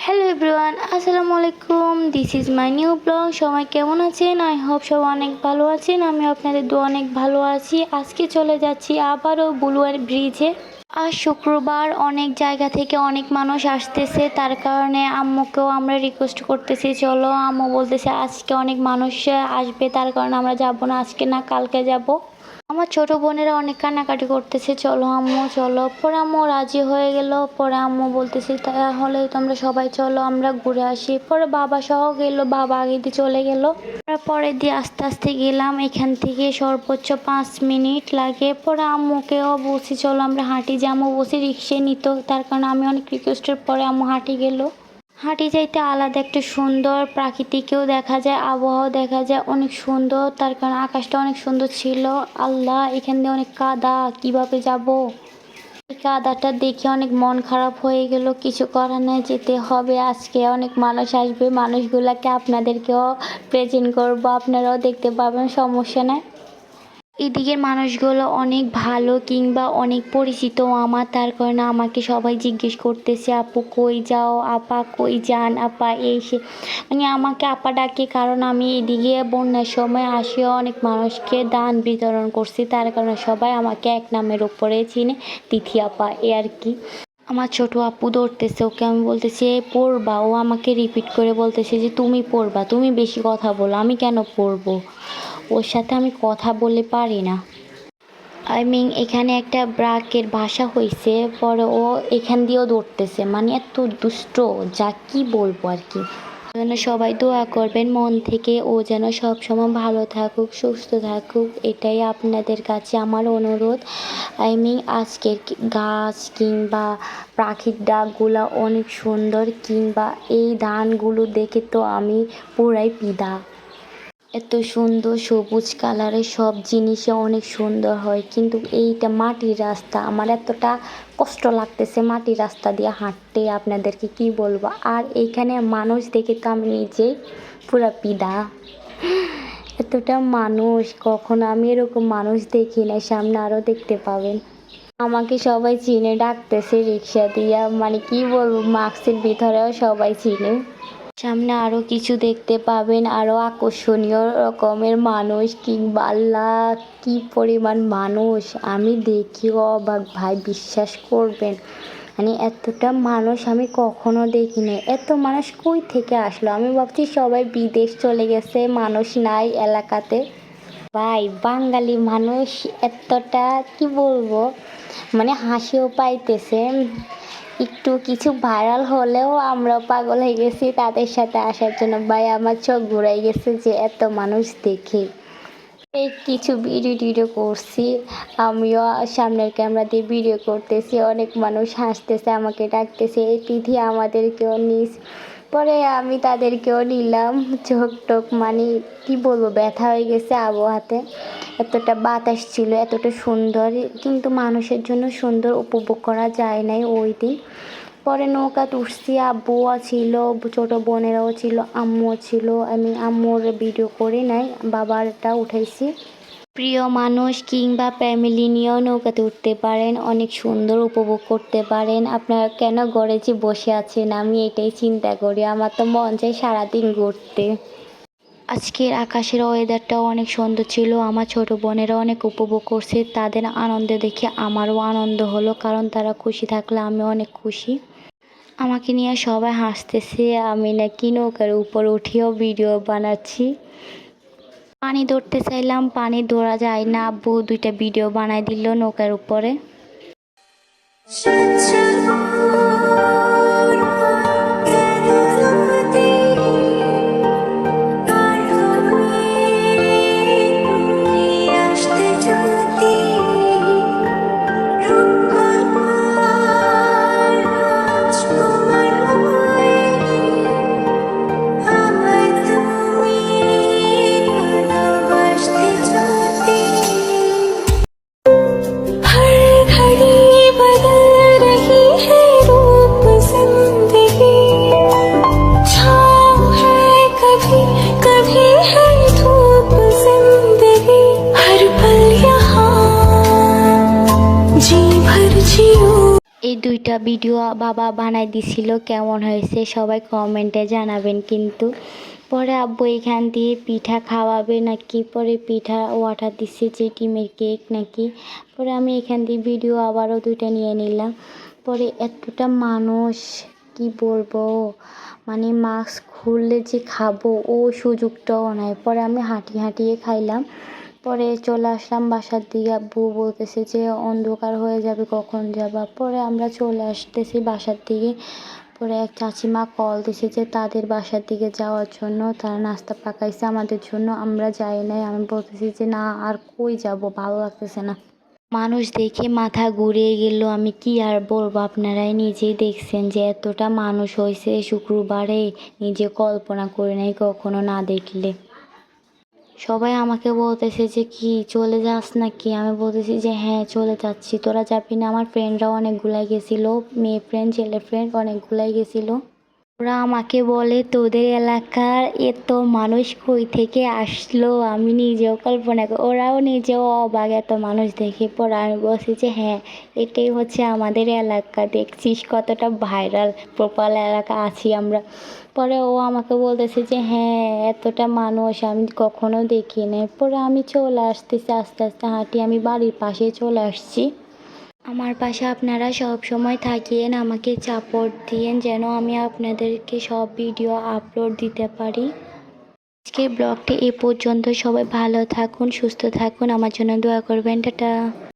Hello everyone, আসসালামু আলাইকুম। This is my new blog. সবাই কেমন আছেন? আই হোপ সবাই অনেক ভালো আছেন। আমি আপনাদের দোয়া অনেক ভালো আছি। আজকে চলে যাচ্ছি আবারও বুলওয়ার ব্রিজে। আজ শুক্রবার, অনেক জায়গা থেকে অনেক মানুষ আসতেছে, তার কারণে আম্মুকেও আমরা রিকোয়েস্ট করতেছি চলো। আম্মু বলতেছে আজকে অনেক মানুষ আসবে, তার কারণে আমরা যাব না, আজকে না কালকে যাব। আমার ছোট বোনেরা অনেক কান্নাকাটি করতেছে, চলো আম্মু চলো। পরে আম্মু রাজি হয়ে গেল। পরে আম্মু বলতেছে তাহলে তোমরা সবাই চলো আমরা ঘুরে আসি। পরে বাবা সহ গেল, বাবা আগে দিয়ে চলে গেল। আমরা পরে দিয়ে আস্তে আস্তে গেলাম, এখান থেকে সর্বোচ্চ 5 মিনিট লাগে। পরে আম্মুকেও বলছি চলো আমরা হাঁটি যাবো, বসে রিক্সা নিত, তার কারণে আমি অনেক রিকোয়েস্টের পরে আম্মু হাঁটি গেল। হাঁটি যাইতে আলাদা একটা সুন্দর প্রাকৃতিকেও দেখা যায়, আবহাওয়া দেখা যায় অনেক সুন্দর, তার কারণ আকাশটা অনেক সুন্দর ছিল। আল্লাহ, এখান দিয়ে অনেক কাদা, কিভাবে যাব? এই কাদাটা দেখে অনেক মন খারাপ হয়ে গেল। কিছু করার নাই, যেতে হবে। আজকে অনেক মানুষ আসবে, মানুষগুলাকে আপনাদেরকেও প্রেজেন্ট করবো, আপনারাও দেখতে পাবেন, সমস্যা নাই। এদিকের মানুষগুলো অনেক ভালো কিংবা অনেক পরিচিত আমার, তার কারণে আমাকে সবাই জিজ্ঞেস করতেছে আপু কই যাও, আপা কই যান, আপা এই সে, মানে আমাকে আপা ডাকে, কারণ আমি এদিকে বন্যার সময় আসিও অনেক মানুষকে দান বিতরণ করছি, তার কারণে সবাই আমাকে এক নামের উপরে চিনে, তিথি আপা, এ আর কি। আমার ছোট আপু ধরতেছে, ওকে আমি বলতেছি এ পড়বা, ও আমাকে রিপিট করে বলতেছে যে তুমি পড়বা, তুমি বেশি কথা বলো, আমি কেন পড়বো, ওর সাথে আমি কথা বলে পারি না। এখানে একটা ব্রাকের ভাষা হয়েছে, পরে ও এখান দিয়েও ধরতেছে, মানে এত দুষ্ট, যা কি বলবো আর কি। যেন সবাই দোয়া করবেন মন থেকে, ও যেন সব সময় ভালো থাকুক, সুস্থ থাকুক, এটাই আপনাদের কাছে আমার অনুরোধ। আজকের গাছ কিংবা পাখির ডাকগুলা অনেক সুন্দর, কিংবা এই ধানগুলো দেখে তো আমি পুরাই ফিদা। এত সুন্দর সবুজ কালারের সব জিনিসে অনেক সুন্দর হয়, কিন্তু এইটা মাটির রাস্তা, আমার এতটা কষ্ট লাগতেছে মাটির রাস্তা দিয়ে হাঁটতে, আপনাদেরকে কি বলবো। আর এইখানে মানুষ দেখে তো আমি নিজেই পুরা পিদা, এতটা মানুষ, কখনো আমি এরকম মানুষ দেখি না, সামনে আরও দেখতে পাবেন। আমাকে সবাই চিনে ডাকতেছে রিক্সা দিয়া, মানে কি বলবো, মাস্কের ভিতরেও সবাই চিনে। সামনে আরও কিছু দেখতে পাবেন, আরও আকর্ষণীয় রকমের মানুষ, কিংবা আল্লাহ কি পরিমাণ মানুষ, আমি দেখিও অবাক ভাই, বিশ্বাস করবেন, মানে এতটা মানুষ আমি কখনো দেখিনি। এত মানুষ কই থেকে আসলো, আমি ভাবছি সবাই বিদেশ চলে গেছে, মানুষ নাই এলাকাতে। ভাই বাঙালি মানুষ এতটা কি বলবো, মানে হাসিও পাইতেছে। একটু কিছু ভাইরাল হলেও আমরা পাগল হয়ে গেছি তাদের সাথে আসার জন্য। ভাই আমার চোখ ঘুরাই গেছে যে এত মানুষ দেখে। এই কিছু ভিডিও টিডিও করছি, আমিও সামনের ক্যামেরা দিয়ে ভিডিও করতেছি, অনেক মানুষ হাসতেছে, আমাকে ডাকতেছে এই তিথি আমাদেরকেও নিস। পরে আমি তাদেরকেও নিলাম, চোখ টোক মানে কি বলবো, ব্যথা হয়ে গেছে আবহাওয়াতে। এতটা বাতাস ছিল, এতটা সুন্দর, কিন্তু মানুষের জন্য সুন্দর উপভোগ করা যায় নাই ওই দিন। পরে নৌকাতে উঠছি, আব্বুও ছিল, ছোট বোনেরাও ছিল, আম্মুও ছিল। আমি আম্মুর ভিডিও করি নাই, বাবারটা উঠাইছি। প্রিয় মানুষ কিংবা ফ্যামিলি নিয়েও নৌকাতে উঠতে পারেন, অনেক সুন্দর উপভোগ করতে পারেন। আপনারা কেন ঘরে যে বসে আছেন, আমি এটাই চিন্তা করি, আমার তো মন চাই সারাদিন ঘুরতে। আজকের আকাশের ওয়েদারটাও অনেক সুন্দর ছিল, আমার ছোট বোনেরা অনেক উপভোগ করছে, তাদের আনন্দ দেখে আমারও আনন্দ হলো, কারণ তারা খুশি থাকলে আমি অনেক খুশি। আমাকে নিয়ে সবাই হাসতেছে, আমি নাকি নৌকার উপর উঠেও ভিডিও বানাচ্ছি। পানি ধরতে চাইলাম, পানি ধরা যায় না, আব্বু 2টা ভিডিও বানাই দিল নৌকার উপরে। 2টা ভিডিও বাবা বানাই দিছিল, কেমন হয়েছে সবাই কমেন্টে জানাবেন কিন্তু। পরে আব্বু এখান দিয়ে পিঠা খাওয়াবে নাকি, পরে পিঠা অর্ডার দিচ্ছে যে ডিমের কেক নাকি। পরে আমি এখান দিয়ে ভিডিও আবারও 2টা নিয়ে নিলাম। পরে এতটা মানুষ কি বলবো, মানে মাস্ক খুললে যে খাবো ও সুযোগটাও নাই। পরে আমি হাঁটিয়ে খাইলাম। পরে চলে আসলাম বাসার দিকে। আব্বু বলতেছে যে অন্ধকার হয়ে যাবে, কখন যাবা। পরে আমরা চলে আসতেছি বাসার দিকে। পরে এক চাচিমা কল দিছে যে তাদের বাসার দিকে যাওয়ার জন্য, তারা নাস্তা পাকাইছে আমাদের জন্য, আমরা যাই নাই। আমি বলতেছি যে না আর কই যাব, ভালো লাগতেছে না। মানুষ দেখে মাথা ঘুরে গেল। আমি কি আর বলবো, আপনারাই নিজেই দেখছেন যে এতটা মানুষ হয়েছে শুক্রবারে, নিজে কল্পনা করে নাই কখনো না দেখলে। সবাই আমাকে বলতেছে যে কি চলে যাস নাকি, আমি বলতেছি যে হ্যাঁ চলে যাচ্ছি, তোরা যাবি না। আমার ফ্রেন্ডরাও অনেকগুলাই গেছিলো, মেয়ে ফ্রেন্ড ছেলে ফ্রেন্ড অনেকগুলাই গেছিলো। ওরা আমাকে বলে তোদের এলাকার এত মানুষ কই থেকে আসলো, আমি নিজেও কল্পনা করি, ওরাও নিজেও অবাক এত মানুষ দেখে। পরে আমি বলছি যে হ্যাঁ এটাই হচ্ছে আমাদের এলাকা, দেখছিস কতটা ভাইরাল প্রপার এলাকা আছি আমরা। পরে ও আমাকে বলতেছে যে হ্যাঁ এতটা মানুষ আমি কখনো দেখি নাই। পরে আমি চলে আসতেছি আস্তে আস্তে হাঁটি, আমি বাড়ির পাশে চলে আসছি। আমার পাশে আপনারা সব সময় থাকিয়েন, আমাকে সাপোর্ট দিয়েন যেন আমি আপনাদেরকে সব ভিডিও আপলোড দিতে পারি। আজকের ব্লগটি এ পর্যন্ত। সবাই ভালো থাকুন, সুস্থ থাকুন, আমার জন্য দোয়া করবেন। টাটা।